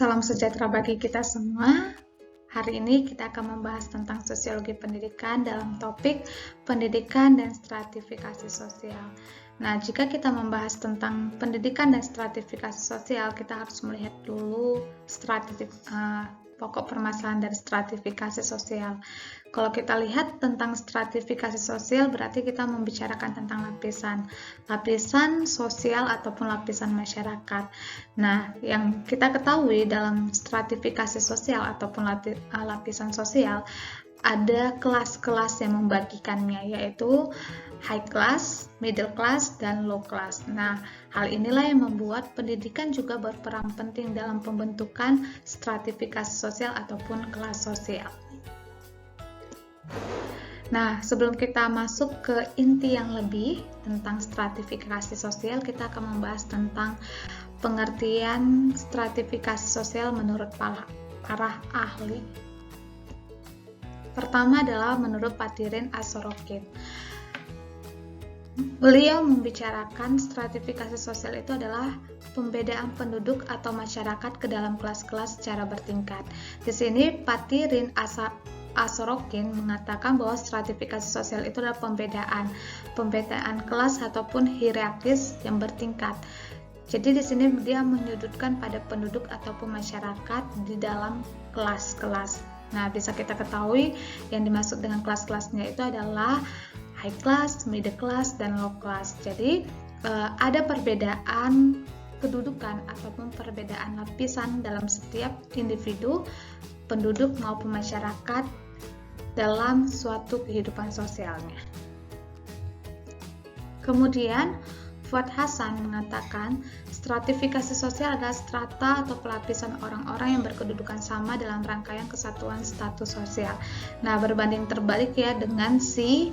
Salam sejahtera bagi kita semua. Hari ini kita akan membahas tentang sosiologi pendidikan dalam topik pendidikan dan stratifikasi sosial. Nah, jika kita membahas tentang pendidikan dan stratifikasi sosial, kita harus melihat dulu pokok permasalahan dari stratifikasi sosial. Kalau kita lihat tentang stratifikasi sosial, berarti kita membicarakan tentang lapisan sosial ataupun lapisan masyarakat. Nah, yang kita ketahui dalam stratifikasi sosial ataupun lapisan sosial, ada kelas-kelas yang membagikannya, yaitu high class, middle class, dan low class. Nah, hal inilah yang membuat pendidikan juga berperan penting dalam pembentukan stratifikasi sosial ataupun kelas sosial. Nah, sebelum kita masuk ke inti yang lebih tentang stratifikasi sosial, kita akan membahas tentang pengertian stratifikasi sosial menurut para ahli. Pertama adalah menurut Patirin Asorokin. Beliau membicarakan stratifikasi sosial itu adalah pembedaan penduduk atau masyarakat ke dalam kelas-kelas secara bertingkat. Di sini Patirin Asorokin mengatakan bahwa stratifikasi sosial itu adalah pembedaan kelas ataupun hierarkis yang bertingkat. Jadi di sini dia menyudutkan pada penduduk ataupun masyarakat di dalam kelas-kelas. Nah, bisa kita ketahui yang dimaksud dengan kelas-kelasnya itu adalah high class, middle class, dan low class. Jadi ada perbedaan kedudukan ataupun perbedaan lapisan dalam setiap individu, penduduk maupun masyarakat dalam suatu kehidupan sosialnya. Kemudian Fuad Hasan mengatakan stratifikasi sosial adalah strata atau pelapisan orang-orang yang berkedudukan sama dalam rangkaian kesatuan status sosial. Nah, berbanding terbalik ya dengan si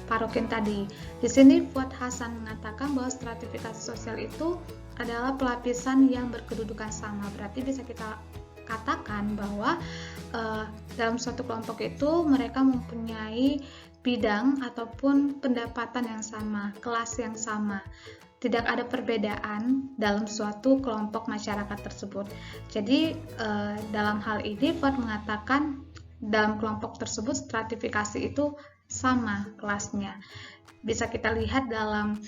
Parokin tadi. Di sini Fuad Hasan mengatakan bahwa stratifikasi sosial itu adalah pelapisan yang berkedudukan sama. Berarti bisa kita katakan bahwa dalam suatu kelompok itu mereka mempunyai bidang ataupun pendapatan yang sama, kelas yang sama. Tidak ada perbedaan dalam suatu kelompok masyarakat tersebut. Jadi dalam hal ini Fuad mengatakan dalam kelompok tersebut stratifikasi itu sama kelasnya. Bisa kita lihat dalam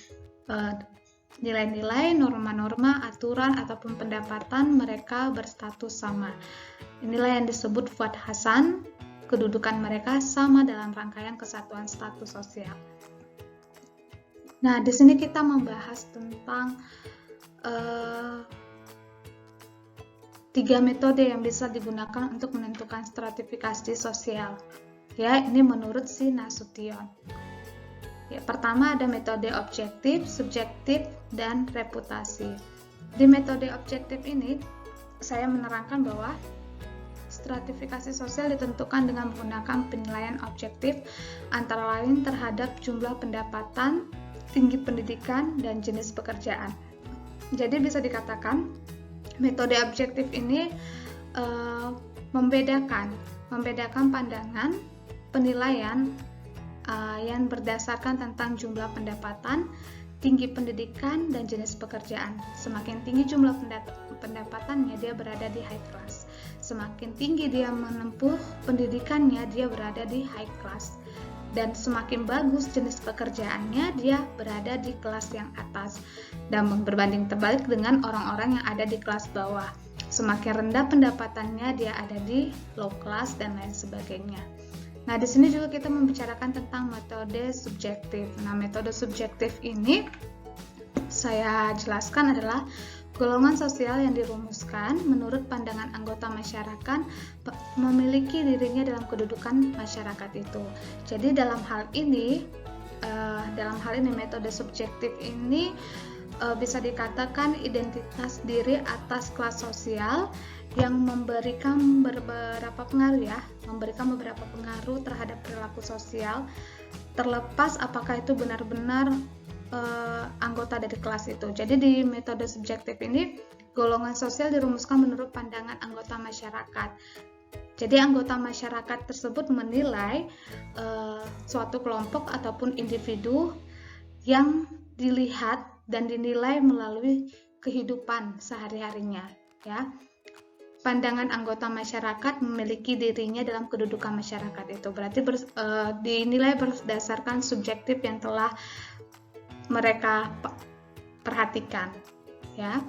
nilai-nilai, norma-norma, aturan, ataupun pendapatan mereka berstatus sama. Inilah yang disebut Fuad Hasan, kedudukan mereka sama dalam rangkaian kesatuan status sosial. Nah, di sini kita membahas tentang 3 metode yang bisa digunakan untuk menentukan stratifikasi sosial. Ya, ini menurut si Nasution. Ya, pertama ada metode objektif, subjektif, dan reputasi. Di metode objektif ini, saya menerangkan bahwa stratifikasi sosial ditentukan dengan menggunakan penilaian objektif antara lain terhadap jumlah pendapatan, tinggi pendidikan, dan jenis pekerjaan. Jadi bisa dikatakan metode objektif ini membedakan pandangan penilaian yang berdasarkan tentang jumlah pendapatan, tinggi pendidikan, dan jenis pekerjaan. Semakin tinggi jumlah pendapatannya, dia berada di high class. Semakin tinggi dia menempuh pendidikannya, dia berada di high class. Dan semakin bagus jenis pekerjaannya, dia berada di kelas yang atas. Dan berbanding terbalik dengan orang-orang yang ada di kelas bawah. Semakin rendah pendapatannya, dia ada di low class dan lain sebagainya. Nah, di sini juga kita membicarakan tentang metode subjektif. Nah, metode subjektif ini saya jelaskan adalah golongan sosial yang dirumuskan menurut pandangan anggota masyarakat memiliki dirinya dalam kedudukan masyarakat itu. Jadi dalam hal ini metode subjektif ini bisa dikatakan identitas diri atas kelas sosial yang memberikan beberapa pengaruh terhadap perilaku sosial, terlepas apakah itu benar-benar anggota dari kelas itu. Jadi di metode subjektif ini golongan sosial dirumuskan menurut pandangan anggota masyarakat. Jadi anggota masyarakat tersebut menilai suatu kelompok ataupun individu yang dilihat dan dinilai melalui kehidupan sehari-harinya. ya. Pandangan anggota masyarakat memiliki dirinya dalam kedudukan masyarakat itu berarti dinilai berdasarkan subjektif yang telah mereka perhatikan, ya.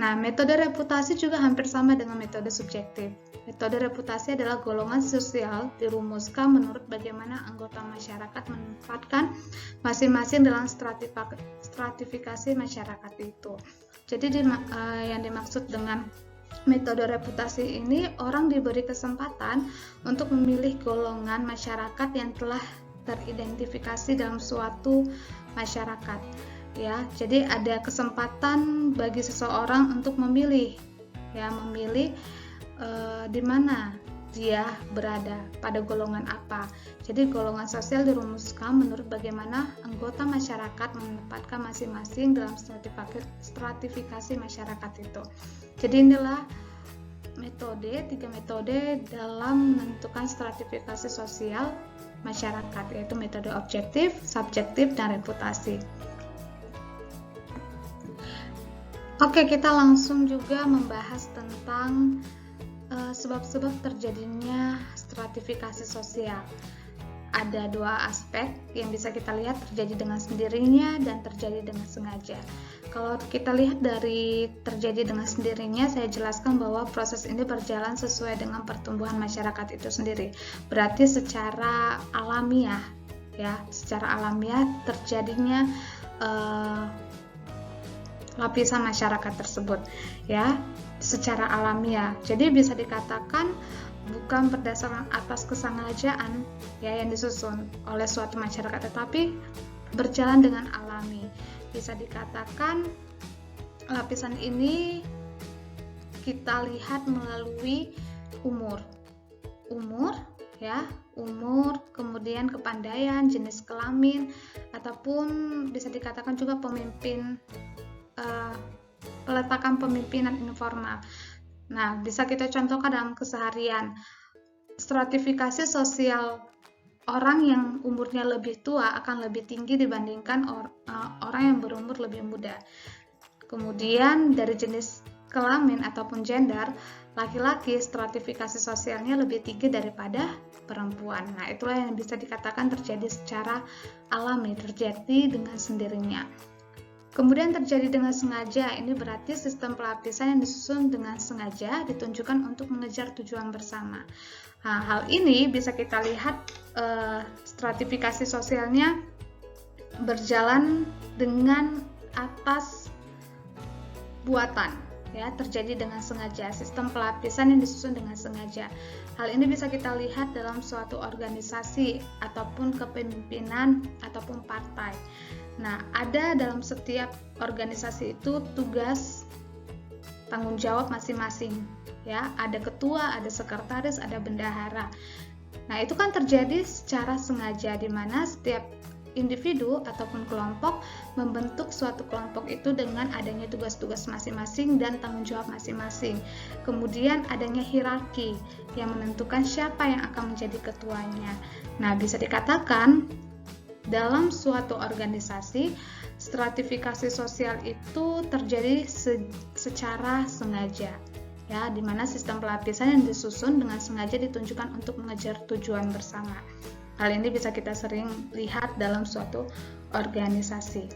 Nah, metode reputasi juga hampir sama dengan metode subjektif. Metode reputasi adalah golongan sosial dirumuskan menurut bagaimana anggota masyarakat menempatkan masing-masing dalam stratifikasi masyarakat itu. Jadi yang dimaksud dengan metode reputasi ini, orang diberi kesempatan untuk memilih golongan masyarakat yang telah teridentifikasi dalam suatu masyarakat, ya. Jadi ada kesempatan bagi seseorang untuk memilih, ya, di mana dia berada, pada golongan apa. Jadi golongan sosial dirumuskan menurut bagaimana anggota masyarakat menempatkan masing-masing dalam stratifikasi masyarakat itu. Jadi inilah tiga metode dalam menentukan stratifikasi sosial masyarakat, yaitu metode objektif, subjektif, dan reputasi. Oke, kita langsung juga membahas tentang sebab-sebab terjadinya stratifikasi sosial. Ada dua aspek yang bisa kita lihat, terjadi dengan sendirinya dan terjadi dengan sengaja. Kalau kita lihat dari terjadi dengan sendirinya, saya jelaskan bahwa proses ini berjalan sesuai dengan pertumbuhan masyarakat itu sendiri. Berarti secara alamiah, ya, secara alamiah terjadinya lapisan masyarakat tersebut, ya, secara alamiah. Jadi bisa dikatakan bukan berdasarkan atas kesengajaan, ya, yang disusun oleh suatu masyarakat, tetapi berjalan dengan alami. Bisa dikatakan lapisan ini kita lihat melalui umur, ya, kemudian kepandaian, jenis kelamin, ataupun bisa dikatakan juga peletakan pemimpinan informal. Nah, bisa kita contohkan dalam keseharian. Stratifikasi sosial orang yang umurnya lebih tua akan lebih tinggi dibandingkan orang yang berumur lebih muda. Kemudian dari jenis kelamin ataupun gender, laki-laki stratifikasi sosialnya lebih tinggi daripada perempuan. Nah, itulah yang bisa dikatakan terjadi secara alami, terjadi dengan sendirinya. Kemudian terjadi dengan sengaja, ini berarti sistem pelapisan yang disusun dengan sengaja ditunjukkan untuk mengejar tujuan bersama. Nah, hal ini bisa kita lihat stratifikasi sosialnya berjalan dengan atas buatan, ya, terjadi dengan sengaja, sistem pelapisan yang disusun dengan sengaja. Hal ini bisa kita lihat dalam suatu organisasi ataupun kepemimpinan ataupun partai. Nah, ada dalam setiap organisasi itu tugas tanggung jawab masing-masing, ya. Ada ketua, ada sekretaris, ada bendahara. Nah, itu kan terjadi secara sengaja di mana setiap individu ataupun kelompok membentuk suatu kelompok itu dengan adanya tugas-tugas masing-masing dan tanggung jawab masing-masing. Kemudian adanya hierarki yang menentukan siapa yang akan menjadi ketuanya. Nah, bisa dikatakan dalam suatu organisasi, stratifikasi sosial itu terjadi secara sengaja, ya, di mana sistem pelapisan yang disusun dengan sengaja ditunjukkan untuk mengejar tujuan bersama. Hal ini bisa kita sering lihat dalam suatu organisasi.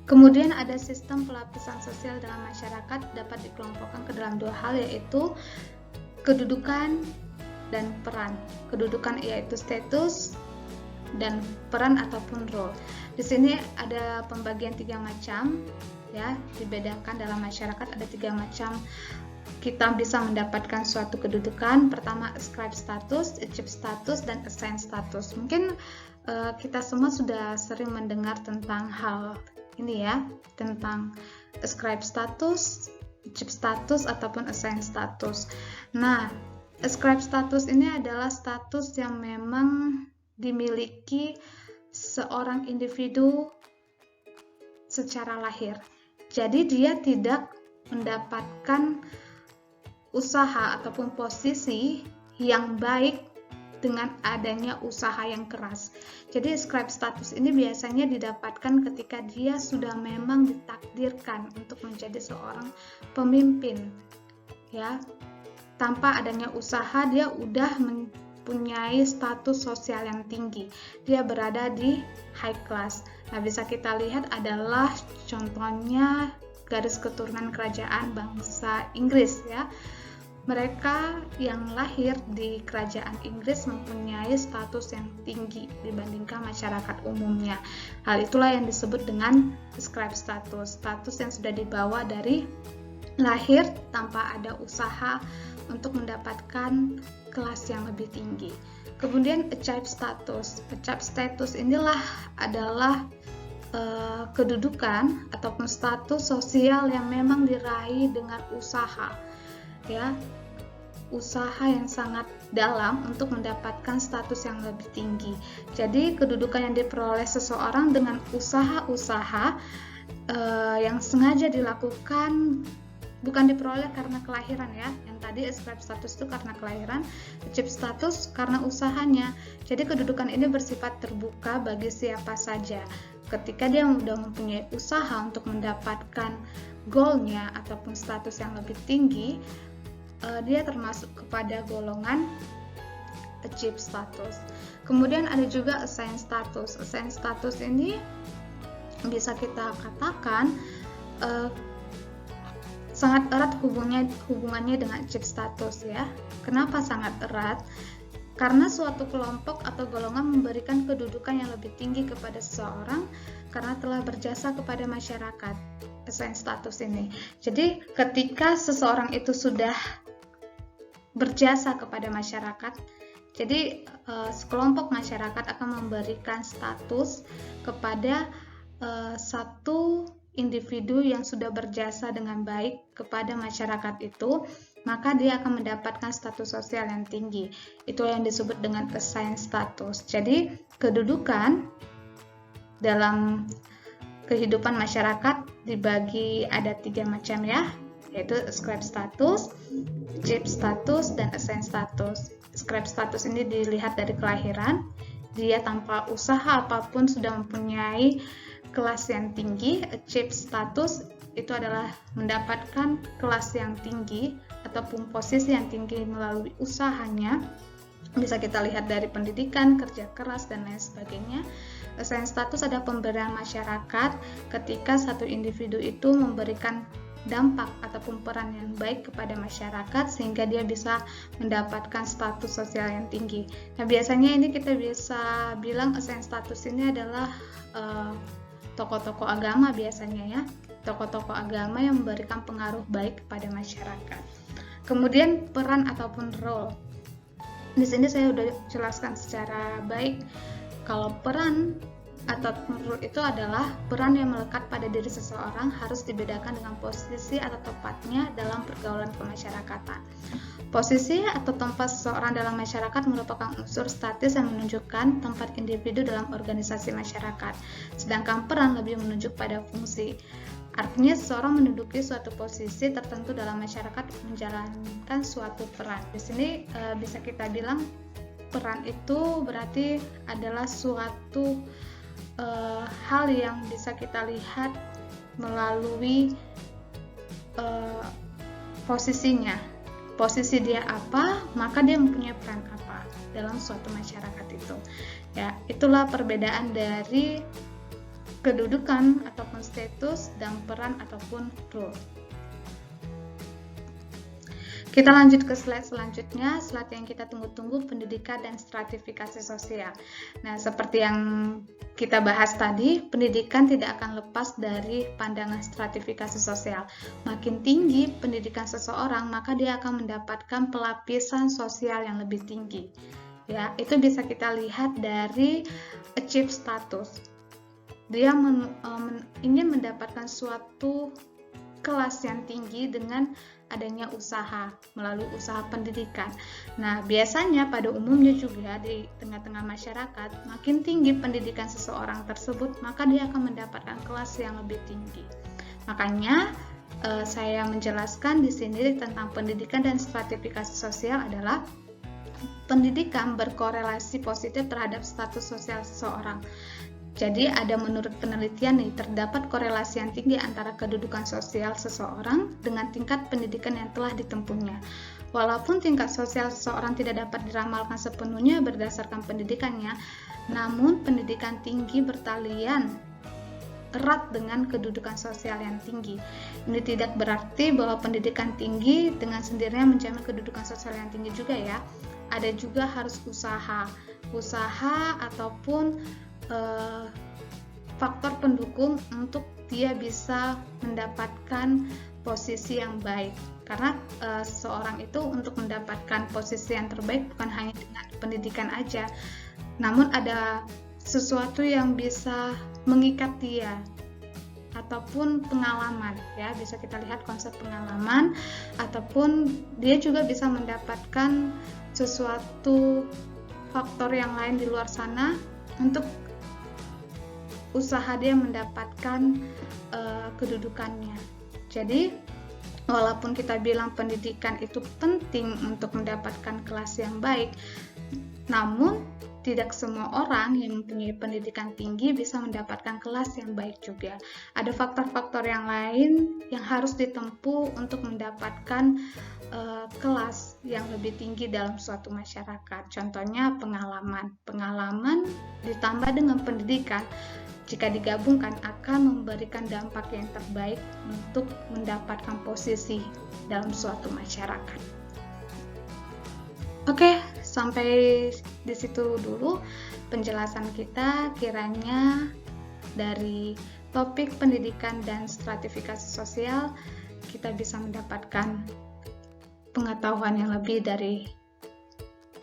Kemudian ada sistem pelapisan sosial dalam masyarakat dapat dikelompokkan ke dalam dua hal, yaitu kedudukan dan peran. Kedudukan yaitu status dan peran ataupun role. Di sini ada pembagian 3 macam, ya, dibedakan dalam masyarakat ada 3 macam kita bisa mendapatkan suatu kedudukan. Pertama, ascribe status, achieve status, dan assign status. Mungkin kita semua sudah sering mendengar tentang hal ini, ya, tentang ascribe status, achieve status, ataupun assign status. Nah, ascribe status ini adalah status yang memang dimiliki seorang individu secara lahir. Jadi dia tidak mendapatkan usaha ataupun posisi yang baik dengan adanya usaha yang keras. Jadi scribe status ini biasanya didapatkan ketika dia sudah memang ditakdirkan untuk menjadi seorang pemimpin, ya. Tanpa adanya usaha dia udah mempunyai status sosial yang tinggi. Dia berada di high class. Nah, bisa kita lihat adalah contohnya garis keturunan kerajaan bangsa Inggris, ya. Mereka yang lahir di kerajaan Inggris mempunyai status yang tinggi dibandingkan masyarakat umumnya. Hal itulah yang disebut dengan scribe status, status yang sudah dibawa dari lahir tanpa ada usaha untuk mendapatkan kelas yang lebih tinggi. Kemudian achieve status. Achieve status inilah adalah kedudukan ataupun status sosial yang memang diraih dengan usaha, ya, usaha yang sangat dalam untuk mendapatkan status yang lebih tinggi. Jadi kedudukan yang diperoleh seseorang dengan usaha-usaha yang sengaja dilakukan, bukan diperoleh karena kelahiran, ya. Yang tadi scribe status itu karena kelahiran, achieve status karena usahanya. Jadi kedudukan ini bersifat terbuka bagi siapa saja. Ketika dia sudah mempunyai usaha untuk mendapatkan goalnya ataupun status yang lebih tinggi, dia termasuk kepada golongan achieve status. Kemudian ada juga assign status. Assign status ini bisa kita katakan sangat erat hubungannya dengan achieve status, ya. Kenapa sangat erat? Karena suatu kelompok atau golongan memberikan kedudukan yang lebih tinggi kepada seseorang karena telah berjasa kepada masyarakat. Assign status ini. Jadi ketika seseorang itu sudah berjasa kepada masyarakat, jadi sekelompok masyarakat akan memberikan status kepada satu individu yang sudah berjasa dengan baik kepada masyarakat itu, maka dia akan mendapatkan status sosial yang tinggi. Itu yang disebut dengan assign status. Jadi kedudukan dalam kehidupan masyarakat dibagi ada 3 macam, ya, yaitu scribe status, achieve status, dan assign status. Scribe status ini dilihat dari kelahiran, dia tanpa usaha apapun sudah mempunyai kelas yang tinggi. Achieve status itu adalah mendapatkan kelas yang tinggi ataupun posisi yang tinggi melalui usahanya. Bisa kita lihat dari pendidikan, kerja keras, dan lain sebagainya. Assign status adalah pemberian masyarakat ketika satu individu itu memberikan dampak ataupun peran yang baik kepada masyarakat sehingga dia bisa mendapatkan status sosial yang tinggi. Nah, biasanya ini kita bisa bilang assign status ini adalah tokoh-tokoh agama biasanya, ya. Tokoh-tokoh agama yang memberikan pengaruh baik kepada masyarakat. Kemudian peran ataupun role. Di sini saya sudah jelaskan secara baik kalau peran atau role itu adalah peran yang melekat pada diri seseorang, harus dibedakan dengan posisi atau tempatnya dalam pergaulan kemasyarakatan. Posisi atau tempat seseorang dalam masyarakat merupakan unsur statis yang menunjukkan tempat individu dalam organisasi masyarakat, sedangkan peran lebih menunjuk pada fungsi. Artinya seseorang menduduki suatu posisi tertentu dalam masyarakat menjalankan suatu peran. Di sini bisa kita bilang peran itu berarti adalah suatu hal yang bisa kita lihat melalui posisinya. Posisi dia apa, maka dia mempunyai peran apa dalam suatu masyarakat itu. Ya, itulah perbedaan dari kedudukan ataupun status dan peran ataupun role. Kita lanjut ke slide selanjutnya, slide yang kita tunggu-tunggu, pendidikan dan stratifikasi sosial. Nah, seperti yang kita bahas tadi, pendidikan tidak akan lepas dari pandangan stratifikasi sosial. Makin tinggi pendidikan seseorang, maka dia akan mendapatkan pelapisan sosial yang lebih tinggi. Ya, itu bisa kita lihat dari achieve status. Dia ingin mendapatkan suatu kelas yang tinggi dengan adanya usaha, melalui usaha pendidikan. Nah, biasanya pada umumnya juga di tengah-tengah masyarakat, makin tinggi pendidikan seseorang tersebut, maka dia akan mendapatkan kelas yang lebih tinggi. Makanya, saya menjelaskan di sini tentang pendidikan dan stratifikasi sosial adalah pendidikan berkorelasi positif terhadap status sosial seseorang. Jadi ada menurut penelitian nih, terdapat korelasi yang tinggi antara kedudukan sosial seseorang dengan tingkat pendidikan yang telah ditempuhnya. Walaupun tingkat sosial seseorang tidak dapat diramalkan sepenuhnya berdasarkan pendidikannya, namun pendidikan tinggi bertalian erat dengan kedudukan sosial yang tinggi. Ini tidak berarti bahwa pendidikan tinggi dengan sendirinya menjamin kedudukan sosial yang tinggi juga ya. Ada juga harus usaha ataupun faktor pendukung untuk dia bisa mendapatkan posisi yang baik. Karena seseorang itu untuk mendapatkan posisi yang terbaik bukan hanya dengan pendidikan aja, namun ada sesuatu yang bisa mengikat dia ataupun pengalaman ya, bisa kita lihat konsep pengalaman, ataupun dia juga bisa mendapatkan sesuatu faktor yang lain di luar sana untuk usaha dia mendapatkan kedudukannya. Jadi walaupun kita bilang pendidikan itu penting untuk mendapatkan kelas yang baik, namun tidak semua orang yang mempunyai pendidikan tinggi bisa mendapatkan kelas yang baik juga. Ada faktor-faktor yang lain yang harus ditempuh untuk mendapatkan kelas yang lebih tinggi dalam suatu masyarakat. Contohnya pengalaman. Pengalaman ditambah dengan pendidikan, jika digabungkan akan memberikan dampak yang terbaik untuk mendapatkan posisi dalam suatu masyarakat. Oke, sampai di situ dulu penjelasan kita. Kiranya dari topik pendidikan dan stratifikasi sosial kita bisa mendapatkan pengetahuan yang lebih dari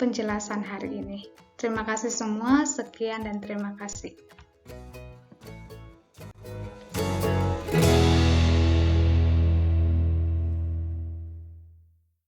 penjelasan hari ini. Terima kasih semua, sekian dan terima kasih.